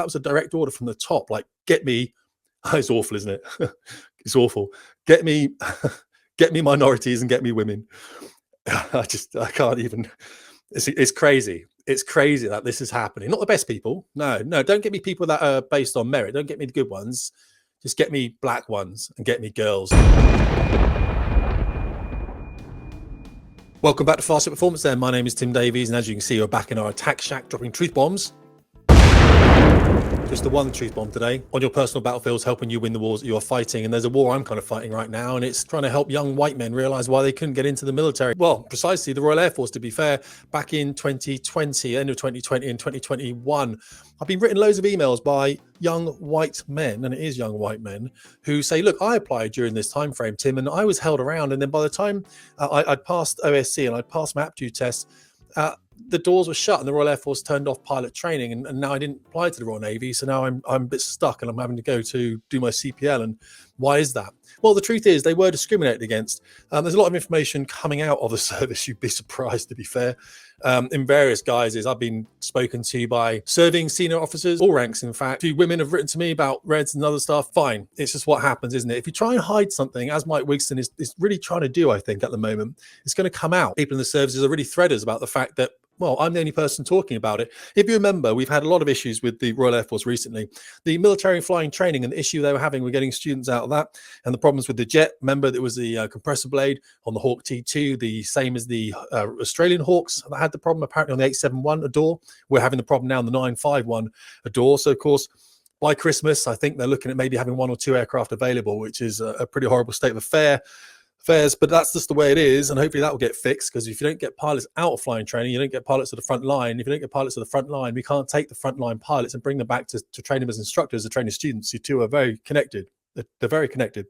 That was a direct order from the top. Like, get me, it's awful, isn't it? It's awful. Get me minorities and get me women. I can't even, it's crazy. It's crazy that this is happening. Not the best people. No, don't get me people that are based on merit. Don't get me the good ones. Just get me black ones and get me girls. Welcome back to Fast Performance there. My name is Tim Davies, and as you can see, we're back in our attack shack dropping truth bombs. Just the one truth bomb today on your personal battlefields, helping you win the wars that you're fighting. And there's a war I'm kind of fighting right now, and it's trying to help young white men realize why they couldn't get into the military. Well, precisely the Royal Air Force, to be fair, back in 2020, end of 2020 and 2021. I've been written loads of emails by young white men, and it is young white men, who say, look, I applied during this time frame, Tim, and I was held around. And then by the time I'd passed OSC and I'd passed my aptitude test, the doors were shut and the Royal Air Force turned off pilot training, and now I didn't apply to the Royal Navy, so now I'm a bit stuck and I'm having to go to do my CPL. And why is that? Well, the truth is they were discriminated against. There's a lot of information coming out of the service, you'd be surprised, to be fair, in various guises. I've been spoken to by serving senior officers, all ranks in fact. A few women have written to me about Reds and other stuff. Fine, it's just what happens, isn't it? If you try and hide something, as Mike Wigston is really trying to do, I think, at the moment, it's going to come out. People in the services are really threaders about the fact that, well, I'm the only person talking about it. If you remember, we've had a lot of issues with the Royal Air Force recently. The military flying training and the issue they were having with getting students out of that, and the problems with the jet. Remember, there was the compressor blade on the Hawk T2, the same as the Australian Hawks that had the problem apparently on the 871 Adore. We're having the problem now on the 951 Adore. So, of course, by Christmas, I think they're looking at maybe having 1 or 2 aircraft available, which is a pretty horrible state of affairs, but that's just the way it is, and hopefully that will get fixed, because if you don't get pilots out of flying training, you don't get pilots to the front line. If you don't get pilots to the front line, we can't take the frontline pilots and bring them back to train them as instructors, to train the students. You two are very connected. They're very connected.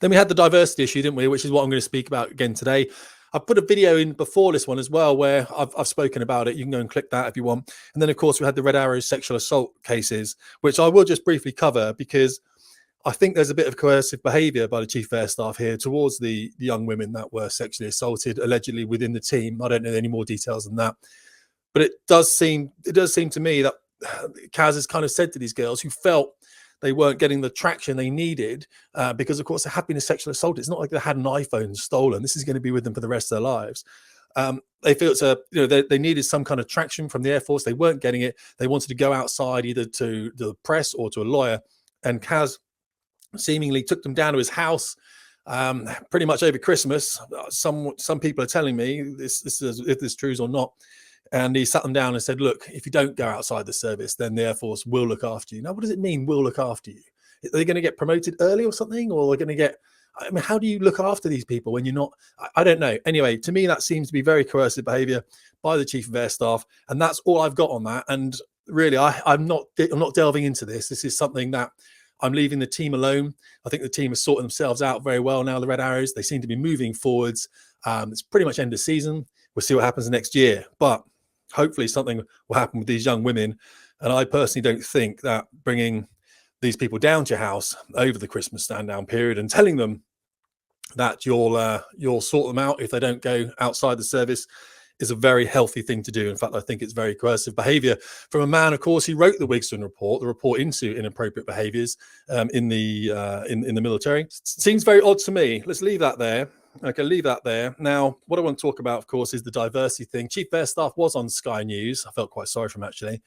Then we had the diversity issue, didn't we, which is what I'm going to speak about again today. I put a video in before this one as well where I've spoken about it. You can go and click that if you want. And then, of course, we had the Red Arrow sexual assault cases, which I will just briefly cover, because I think there's a bit of coercive behaviour by the Chief of Air Staff here towards the young women that were sexually assaulted allegedly within the team. I don't know any more details than that, but it does seem to me that Kaz has kind of said to these girls who felt they weren't getting the traction they needed because, of course, they had been sexually assaulted. It's not like they had an iPhone stolen. This is going to be with them for the rest of their lives. They feel they needed some kind of traction from the Air Force. They weren't getting it. They wanted to go outside either to the press or to a lawyer, and Kaz seemingly took them down to his house pretty much over Christmas. Some people are telling me this is, if this is true or not, and he sat them down and said, look, if you don't go outside the service, then the Air Force will look after you. Now, what does it mean, will look after you? Are they going to get promoted early or something, or are they going to get, I mean, how do you look after these people when you're not? I don't know. Anyway, to me, that seems to be very coercive behavior by the Chief of Air Staff, and that's all I've got on that. And really, I'm not delving into this. This is something that I'm leaving the team alone. I think the team has sorted themselves out very well now, the Red Arrows. They seem to be moving forwards. It's pretty much end of season. We'll see what happens next year. But hopefully something will happen with these young women. And I personally don't think that bringing these people down to your house over the Christmas stand-down period and telling them that you'll sort them out if they don't go outside the service is a very healthy thing to do. In fact, I think it's very coercive behavior from a man, of course, who wrote the Wigston report, the report into inappropriate behaviors in the military. Seems very odd to me. Let's leave that there. Okay, leave that there. Now, what I want to talk about, of course, is the diversity thing. Chief of Air Staff was on Sky News. I felt quite sorry for him, actually.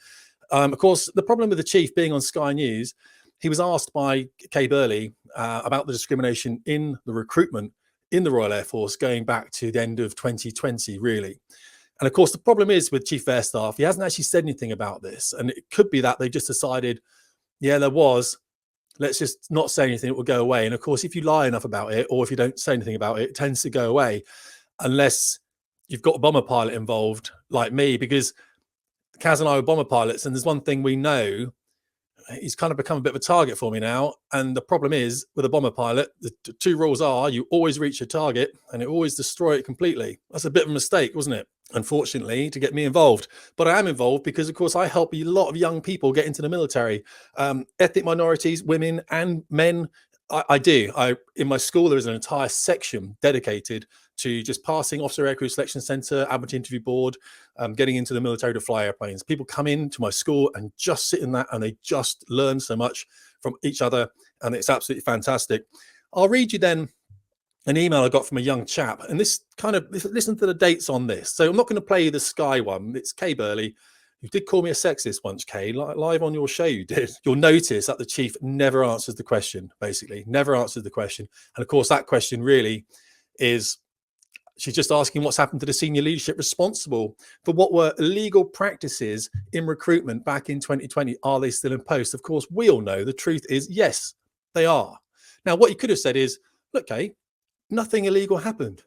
Of course, the problem with the Chief being on Sky News, he was asked by Kay Burley about the discrimination in the recruitment in the Royal Air Force going back to the end of 2020, really. And of course, the problem is with Chief of Air Staff, he hasn't actually said anything about this. And it could be that they just decided, yeah, there was, let's just not say anything, it will go away. And of course, if you lie enough about it, or if you don't say anything about it, it tends to go away, unless you've got a bomber pilot involved like me, because Kaz and I were bomber pilots. And there's one thing we know, he's kind of become a bit of a target for me now. And the problem is with a bomber pilot, the two rules are you always reach your target and you always destroy it completely. That's a bit of a mistake, wasn't it? Unfortunately, to get me involved. But I am involved because, of course, I help a lot of young people get into the military. Ethnic minorities, women and men I do. In my school, there is an entire section dedicated to just passing Officer Aircrew Selection Center, Admiralty Interview Board, getting into the military to fly airplanes. People come into my school and just sit in that, and they just learn so much from each other, and it's absolutely fantastic. I'll read you then an email I got from a young chap, and this kind of, listen to the dates on this. So I'm not going to play the Sky one. It's Kay Burley. You did call me a sexist once, Kay, live on your show you did. You'll notice that the chief never answers the question, basically, never answers the question. And of course, that question really is, she's just asking what's happened to the senior leadership responsible for what were illegal practices in recruitment back in 2020. Are they still in post? Of course, we all know the truth is, yes, they are. Now, what you could have said is, look, Kay, nothing illegal happened.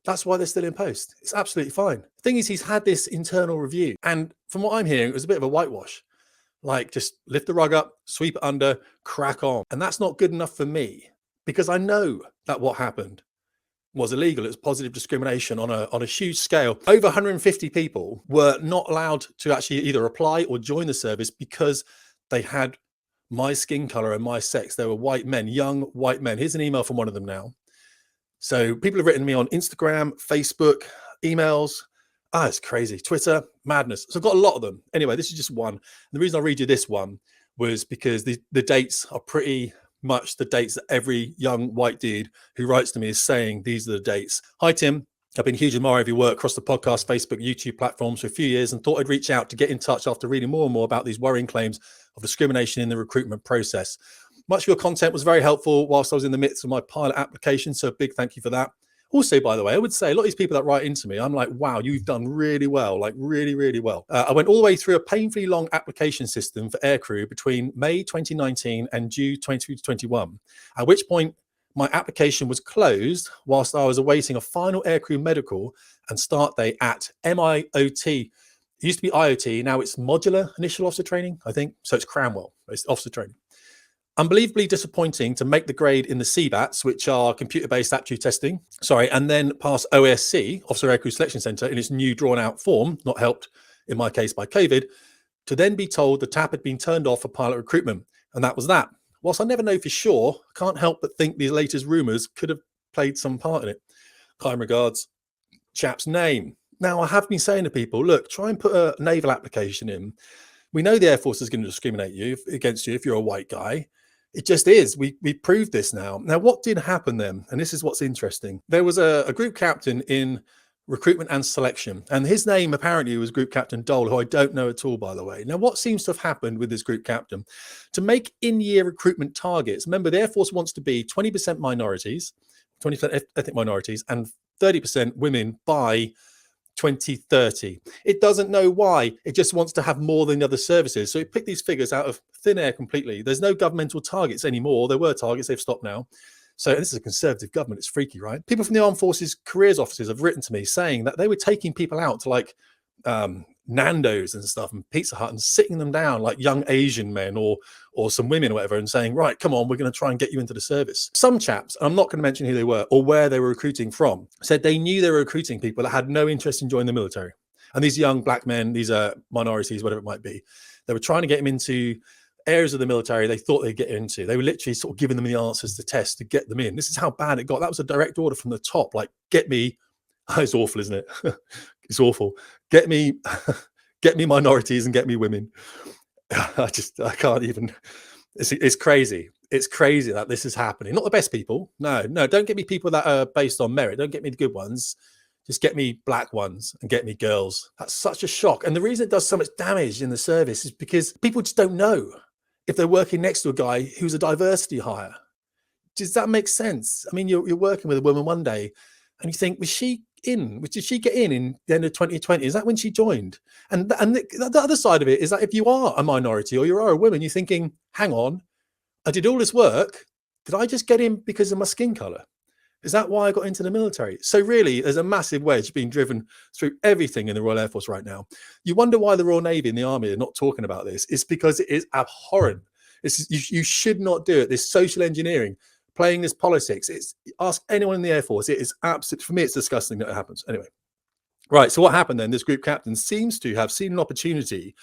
That's why they're still in post. It's absolutely fine. The thing is, he's had this internal review. And from what I'm hearing, it was a bit of a whitewash. Like, just lift the rug up, sweep it under, crack on. And that's not good enough for me, because I know that what happened was illegal. It was positive discrimination on a huge scale. Over 150 people were not allowed to actually either apply or join the service because they had my skin color and my sex. They were white men, young white men. Here's an email from one of them now. So people have written to me on Instagram, Facebook, emails. It's crazy. Twitter, madness. So I've got a lot of them. Anyway, this is just one. And the reason I read you this one was because the dates are pretty much the dates that every young white dude who writes to me is saying these are the dates. Hi, Tim. I've been a huge admirer of your work across the podcast, Facebook, YouTube platforms for a few years, and thought I'd reach out to get in touch after reading more and more about these worrying claims of discrimination in the recruitment process. Much of your content was very helpful whilst I was in the midst of my pilot application, so a big thank you for that. Also, by the way, I would say a lot of these people that write into me, I'm like, wow, you've done really well, like really, really well. I went all the way through a painfully long application system for aircrew between May 2019 and June 2021, at which point my application was closed whilst I was awaiting a final aircrew medical and start date at MIOT. It used to be IOT, now it's Modular Initial Officer Training, I think. So it's Cranwell, it's officer training. Unbelievably disappointing to make the grade in the CBATs, which are computer-based aptitude testing, and then pass OSC, Officer Aircrew Selection Center, in its new drawn-out form, not helped in my case by COVID, to then be told the tap had been turned off for pilot recruitment. And that was that. Whilst I never know for sure, I can't help but think these latest rumors could have played some part in it. Kind regards, chap's name. Now, I have been saying to people, look, try and put a naval application in. We know the Air Force is going to discriminate against you if you're a white guy. It just is. We proved this now. Now, what did happen then? And this is what's interesting. There was a group captain in recruitment and selection, and his name apparently was Group Captain Dole, who I don't know at all, by the way. Now, what seems to have happened with this group captain? To make in-year recruitment targets, remember, the Air Force wants to be 20% minorities, 20% ethnic minorities, and 30% women by 2030. It doesn't know why. It just wants to have more than the other services. So it picked these figures out of thin air completely. There's no governmental targets anymore. There were targets, they've stopped now. So this is a conservative government. It's freaky, right? People from the Armed Forces careers offices have written to me saying that they were taking people out to like Nando's and stuff and Pizza Hut and sitting them down like young Asian men or some women or whatever and saying, right, come on, we're going to try and get you into the service. Some chaps, and I'm not going to mention who they were or where they were recruiting from, said they knew they were recruiting people that had no interest in joining the military. And these young black men, these are minorities, whatever it might be, they were trying to get them into areas of the military they thought they'd get into. They were literally sort of giving them the answers to tests to get them in. This is how bad it got. That was a direct order from the top. Like, get me, it's awful, isn't it? It's awful. Get me minorities and get me women. I can't even, it's crazy. It's crazy that this is happening. Not the best people. No, don't get me people that are based on merit. Don't get me the good ones. Just get me black ones and get me girls. That's such a shock. And the reason it does so much damage in the service is because people just don't know if they're working next to a guy who's a diversity hire. Does that make sense? I mean, you're working with a woman one day and you think, was she in? Did she get in the end of 2020? Is that when she joined? And the other side of it is that if you are a minority or you are a woman, you're thinking, hang on, I did all this work. Did I just get in because of my skin color? Is that why I got into the military? So really, there's a massive wedge being driven through everything in the Royal Air Force right now. You wonder why the Royal Navy and the Army are not talking about this. It's because it is abhorrent. You should not do it. This social engineering, playing this politics. Ask anyone in the Air Force. It is absolute. For me, it's disgusting that it happens. Anyway, right. So what happened then? This group captain seems to have seen an opportunity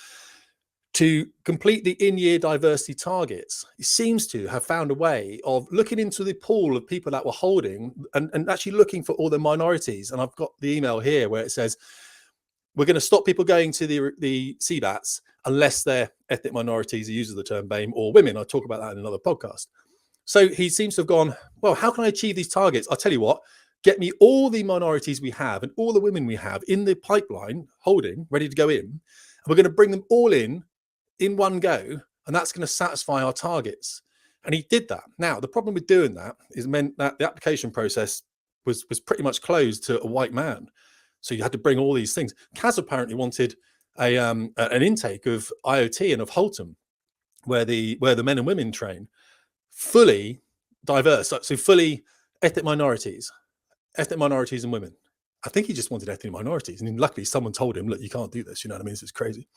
to complete the in-year diversity targets, it seems to have found a way of looking into the pool of people that were holding and actually looking for all the minorities. And I've got the email here where it says, we're going to stop people going to the CBATs unless they're ethnic minorities, he uses the term BAME, or women. I'll talk about that in another podcast. So he seems to have gone, well, how can I achieve these targets? I'll tell you what, get me all the minorities we have and all the women we have in the pipeline, holding, ready to go in. And we're going to bring them all in one go, and that's going to satisfy our targets. And he did that. Now, the problem with doing that is meant that the application process was pretty much closed to a white man. So you had to bring all these things. Kaz apparently wanted an intake of IoT and of Holton, where the men and women train, fully diverse, so fully ethnic minorities and women. I think he just wanted ethnic minorities, and luckily someone told him, look, you can't do this. You know what I mean? This is crazy.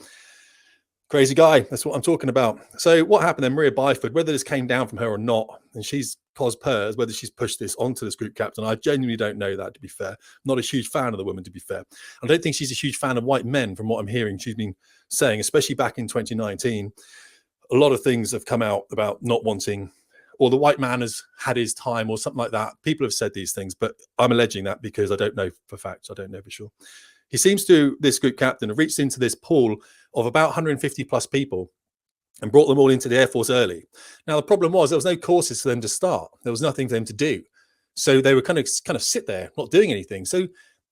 Crazy guy. That's what I'm talking about. So what happened then, Maria Byford, whether this came down from her or not, and she's cos-pers, whether she's pushed this onto this group captain, I genuinely don't know that, to be fair. I'm not a huge fan of the woman, to be fair. I don't think she's a huge fan of white men, from what I'm hearing she's been saying, especially back in 2019. A lot of things have come out about not wanting, or the white man has had his time or something like that. People have said these things, but I'm alleging that because I don't know for facts. I don't know for sure. He seems to, this group captain, have reached into this pool of about 150 plus people and brought them all into the Air Force early. Now, the problem was there was no courses for them to start. There was nothing for them to do. So they were kind of sit there, not doing anything. So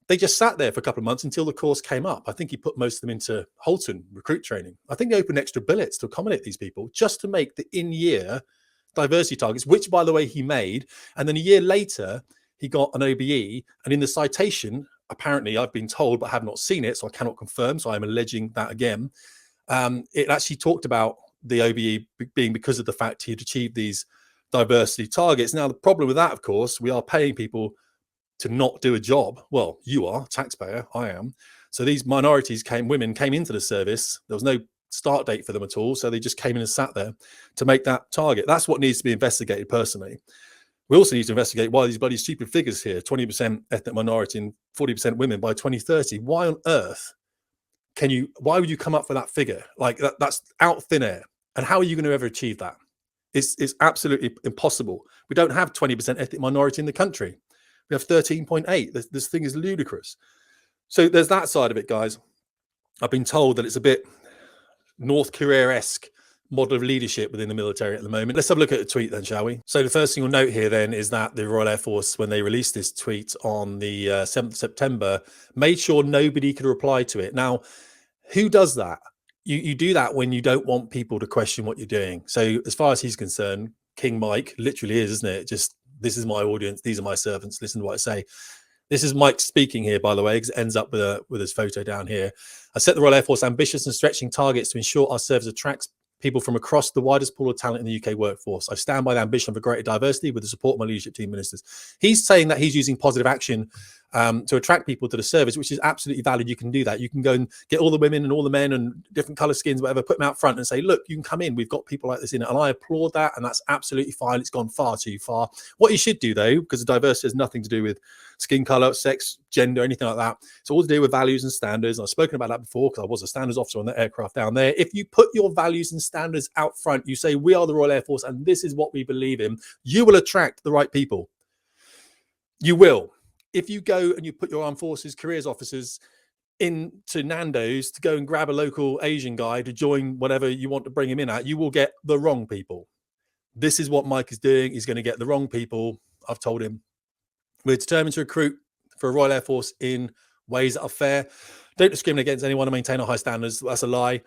they just sat there for a couple of months until the course came up. I think he put most of them into Holton recruit training. I think they opened extra billets to accommodate these people just to make the in-year diversity targets, which, by the way, he made. And then a year later, he got an OBE. And in the citation, apparently, I've been told, but have not seen it, so I cannot confirm. So I'm alleging that again. It actually talked about the OBE being because of the fact he had achieved these diversity targets. Now, the problem with that, of course, we are paying people to not do a job. Well, you are, taxpayer, I am. So these minorities women came into the service. There was no start date for them at all. So they just came in and sat there to make that target. That's what needs to be investigated personally. We also need to investigate why these bloody stupid figures here, 20% ethnic minority and 40% women by 2030. Why on earth why would you come up with that figure? Like that's out thin air. And how are you going to ever achieve that? It's absolutely impossible. We don't have 20% ethnic minority in the country. We have 13.8. This thing is ludicrous. So there's that side of it, guys. I've been told that it's a bit North Korea-esque model of leadership within the military at the moment. Let's have a look at a tweet then, shall we? So the first thing you'll note here then is that the Royal Air Force, when they released this tweet on the 7th of September, made sure nobody could reply to it. Now, who does that? You do that when you don't want people to question what you're doing. So as far as he's concerned, King Mike literally is, isn't it? Just, this is my audience. These are my servants. Listen to what I say. This is Mike speaking here, by the way, because it ends up with his photo down here. I set the Royal Air Force ambitious and stretching targets to ensure our service attracts people from across the widest pool of talent in the UK workforce. I stand by the ambition for greater diversity with the support of my leadership team ministers. He's saying that he's using positive action to attract people to the service, which is absolutely valid. You can do that. You can go and get all the women and all the men and different color skins, whatever, put them out front and say, look, you can come in. We've got people like this in it. And I applaud that. And that's absolutely fine. It's gone far too far. What you should do, though, because the diversity has nothing to do with skin color, sex, gender, anything like that. It's all to do with values and standards. I've spoken about that before because I was a standards officer on the aircraft down there. If you put your values and standards out front, you say, we are the Royal Air Force and this is what we believe in, you will attract the right people. You will. If you go and you put your armed forces careers officers into Nando's to go and grab a local Asian guy to join whatever you want to bring him in at, you will get the wrong people. This is what Mike is doing. He's going to get the wrong people. I've told him. We're determined to recruit for a Royal Air Force in ways that are fair. Don't discriminate against anyone and maintain our high standards. That's a lie.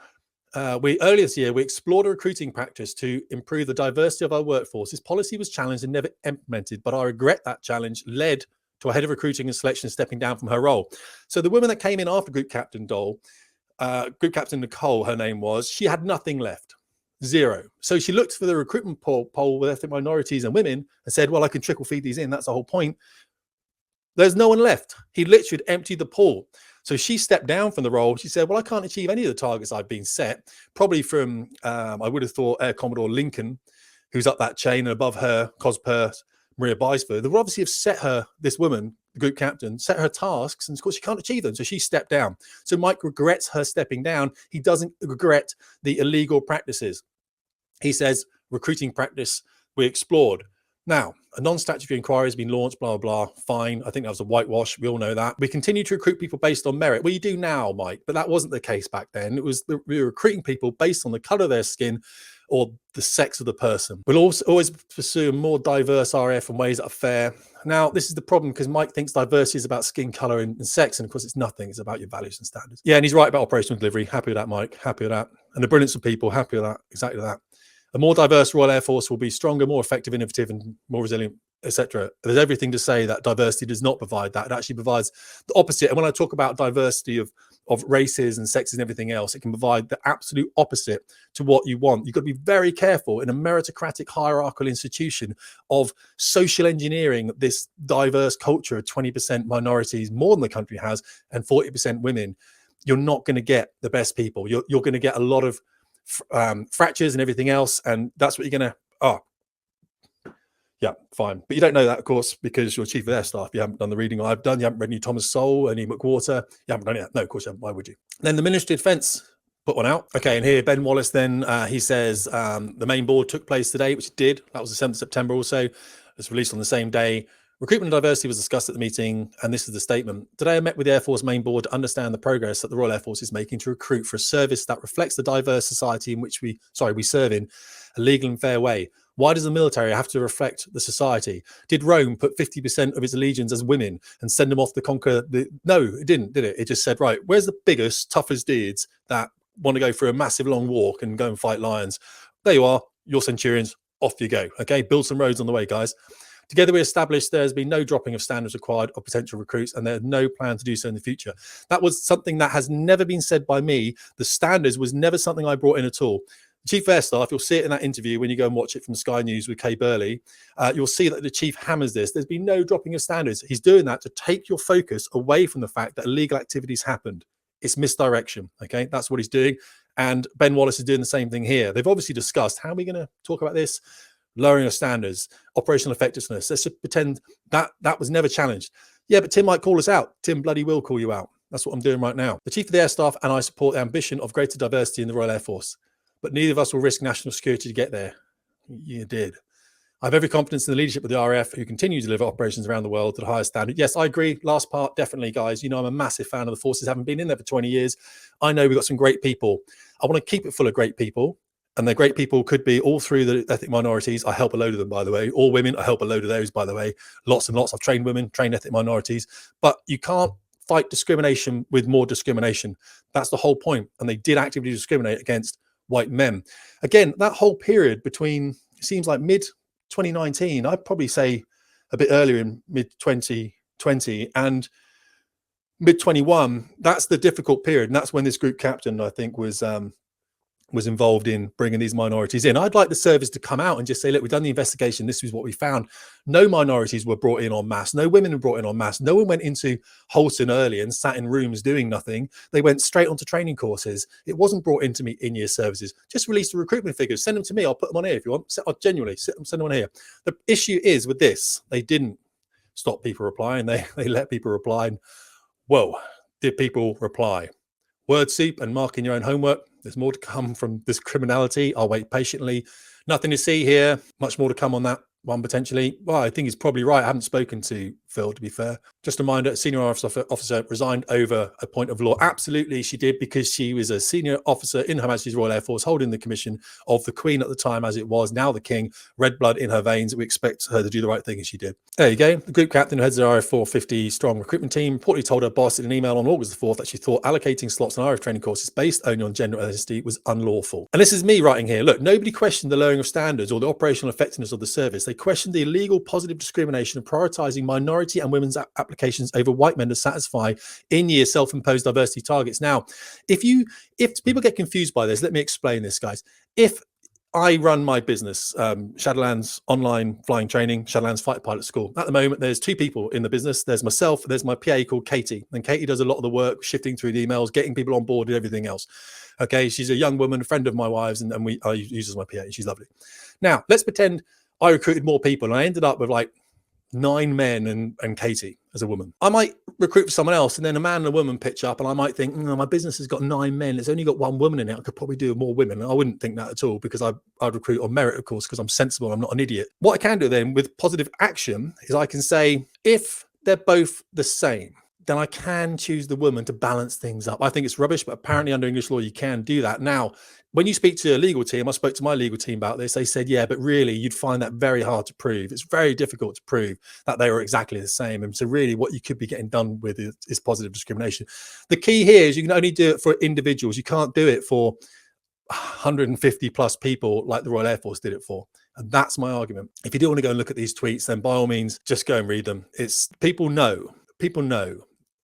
Earlier this year, we explored a recruiting practice to improve the diversity of our workforce. This policy was challenged and never implemented, but I regret that challenge led to a head of recruiting and selection stepping down from her role. So the woman that came in after Group Captain Dole, Group Captain Nicole, her name was, she had nothing left. Zero. So she looked for the recruitment poll with ethnic minorities and women and said, well, I can trickle feed these in. That's the whole point. There's no one left. He literally emptied the pool. So she stepped down from the role. She said, well, I can't achieve any of the targets I've been set. Probably from, I would have thought, Air Commodore Lincoln, who's up that chain, and above her, Cosper, Maria Byford. They would obviously have set her, this woman, the group captain, set her tasks, and of course she can't achieve them, so she stepped down. So Mike regrets her stepping down. He doesn't regret the illegal practices. He says, recruiting practice we explored. Now, a non-statutory inquiry has been launched, blah, blah, blah, fine. I think that was a whitewash. We all know that. We continue to recruit people based on merit. Well, you do now, Mike, but that wasn't the case back then. It was we were recruiting people based on the color of their skin or the sex of the person. We'll also always pursue a more diverse RF in ways that are fair. Now, this is the problem because Mike thinks diversity is about skin color and sex, and of course it's nothing. It's about your values and standards. Yeah, and he's right about operational delivery. Happy with that, Mike. Happy with that. And the brilliance of people. Happy with that. Exactly that. A more diverse Royal Air Force will be stronger, more effective, innovative, and more resilient, etc. There's everything to say that diversity does not provide that. It actually provides the opposite. And when I talk about diversity of races and sexes and everything else, it can provide the absolute opposite to what you want. You've got to be very careful in a meritocratic hierarchical institution of social engineering this diverse culture of 20% minorities, more than the country has, and 40% women. You're not going to get the best people. You're going to get a lot of fractures and everything else, and that's what you're gonna yeah, fine. But you don't know that, of course, because you're chief of air staff. You haven't done the reading I've done. You haven't read any Thomas Sowell, any McWhorter. You haven't done it. No, of course you haven't. Why would you? Then the Ministry of Defence put one out. Okay, and here Ben Wallace then he says the main board took place today, which it did. That was the 7th of September also. It's released on the same day. Recruitment and diversity was discussed at the meeting, and this is the statement. Today I met with the Air Force main board to understand the progress that the Royal Air Force is making to recruit for a service that reflects the diverse society in which we serve in a legal and fair way. Why does the military have to reflect the society? Did Rome put 50% of its legions as women and send them off to conquer the... No, it didn't, did it? It just said, right, where's the biggest, toughest dudes that want to go through a massive long walk and go and fight lions? There you are, your centurions, off you go. Okay, build some roads on the way, guys. Together we established there has been no dropping of standards required of potential recruits, and there's no plan to do so in the future. That was something that has never been said by me. The standards was never something I brought in at all. Chief of Air Staff, you'll see it in that interview when you go and watch it from Sky News with Kay Burley. You'll see that the chief hammers this. There's been no dropping of standards. He's doing that to take your focus away from the fact that illegal activities happened. It's misdirection, okay? That's what he's doing. And Ben Wallace is doing the same thing here. They've obviously discussed, how are we going to talk about this? Lowering of standards, operational effectiveness. Let's just pretend that that was never challenged. Yeah, but Tim might call us out. Tim bloody will call you out. That's what I'm doing right now. The Chief of the Air Staff and I support the ambition of greater diversity in the Royal Air Force, but neither of us will risk national security to get there. You did. I have every confidence in the leadership of the RAF who continue to deliver operations around the world to the highest standard. Yes, I agree. Last part, definitely, guys. You know, I'm a massive fan of the forces, having been in there for 20 years. I know we've got some great people. I want to keep it full of great people. And the great people could be all through the ethnic minorities. I help a load of them, by the way. All women, I help a load of those, by the way. Lots and lots. I've trained women, trained ethnic minorities. But you can't fight discrimination with more discrimination. That's the whole point. And they did actively discriminate against white men. Again, that whole period between, it seems like mid-2019, I'd probably say a bit earlier in mid-2020 and mid-21, that's the difficult period. And that's when this group captain, I think, was involved in bringing these minorities in. I'd like the service to come out and just say, look, we've done the investigation. This is what we found. No minorities were brought in en masse. No women were brought in en masse. No one went into Holston early and sat in rooms doing nothing. They went straight onto training courses. It wasn't brought into me in-year services. Just release the recruitment figures. Send them to me. I'll put them on here if you want. I'll genuinely send them on here. The issue is with this, they didn't stop people replying. They let people reply. And, whoa, did people reply? Word soup and marking your own homework. There's more to come from this criminality. I'll wait patiently. Nothing to see here. Much more to come on that one potentially. Well, I think he's probably right. I haven't spoken to Phil, to be fair. Just a reminder, a senior officer resigned over a point of law. Absolutely, she did, because she was a senior officer in Her Majesty's Royal Air Force, holding the commission of the Queen at the time, as it was, now the King, red blood in her veins. We expect her to do the right thing, and she did. There you go. The group captain who heads the RF 450 strong recruitment team reportedly told her boss in an email on August the 4th that she thought allocating slots on RF training courses based only on gender ethnicity was unlawful. And this is me writing here. Look, nobody questioned the lowering of standards or the operational effectiveness of the service. They questioned the illegal positive discrimination of prioritizing minority and women's applications over white men to satisfy in-year self-imposed diversity targets. Now, if people get confused by this, let me explain this, guys. If I run my business, Shadowlands Online Flying Training, Shadowlands Fighter Pilot School. At the moment, there's two people in the business. There's myself, there's my PA called Katie. And Katie does a lot of the work, shifting through the emails, getting people on board and everything else. Okay, she's a young woman, a friend of my wife's, and I use as my PA, and she's lovely. Now, let's pretend I recruited more people, and I ended up with like 9 men and Katie. as a woman. I might recruit for someone else, and then a man and a woman pitch up, and I might think, my business has got 9 men. It's only got 1 woman in it. I could probably do more women. And I wouldn't think that at all, because I'd recruit on merit, of course, because I'm sensible. I'm not an idiot. What I can do then with positive action is I can say, if they're both the same, then I can choose the woman to balance things up. I think it's rubbish, but apparently under English law, you can do that. Now, when you speak to a legal team, I spoke to my legal team about this. They said, yeah, but really you'd find that very hard to prove. It's very difficult to prove that they were exactly the same. And so really what you could be getting done with is positive discrimination. The key here is you can only do it for individuals. You can't do it for 150 plus people like the Royal Air Force did it for. And that's my argument. If you do want to go and look at these tweets, then by all means, just go and read them. It's people know.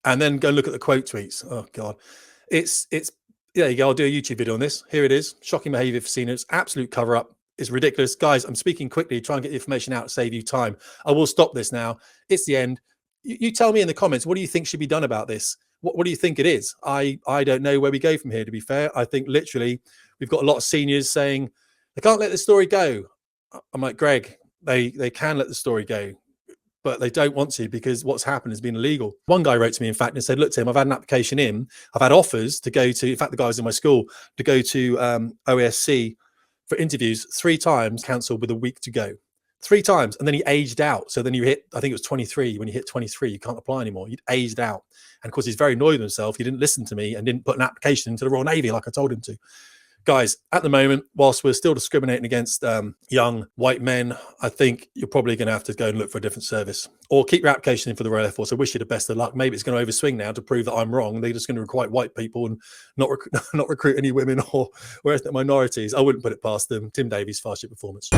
And then go and look at the quote tweets. Oh God, it's yeah, you go. I'll do a YouTube video on this. Here it is. Shocking behavior for seniors. Absolute cover up. It's ridiculous. Guys, I'm speaking quickly, try and get the information out to save you time. I will stop this now. It's the end. You tell me in the comments, what do you think should be done about this? What do you think it is? I don't know where we go from here, to be fair. I think literally we've got a lot of seniors saying they can't let the story go. I'm like, Greg, they can let the story go, but they don't want to, because what's happened has been illegal. One guy wrote to me, in fact, and said, look, Tim, I've had an application in. I've had offers to go to, in fact, the guy was in my school, to go to OSC for interviews 3 times, cancelled with a week to go. 3 times. And then he aged out. So then you hit, I think it was 23. When you hit 23, you can't apply anymore. You'd aged out. And of course, he's very annoyed with himself. He didn't listen to me and didn't put an application into the Royal Navy like I told him to. Guys, at the moment, whilst we're still discriminating against young white men, I think you're probably going to have to go and look for a different service, or keep your application in for the Royal Air Force. I wish you the best of luck. Maybe it's going to overswing now to prove that I'm wrong. They're just going to require white people and not recruit any women or ethnic minorities. I wouldn't put it past them. Tim Davies, Fast Ship Performance.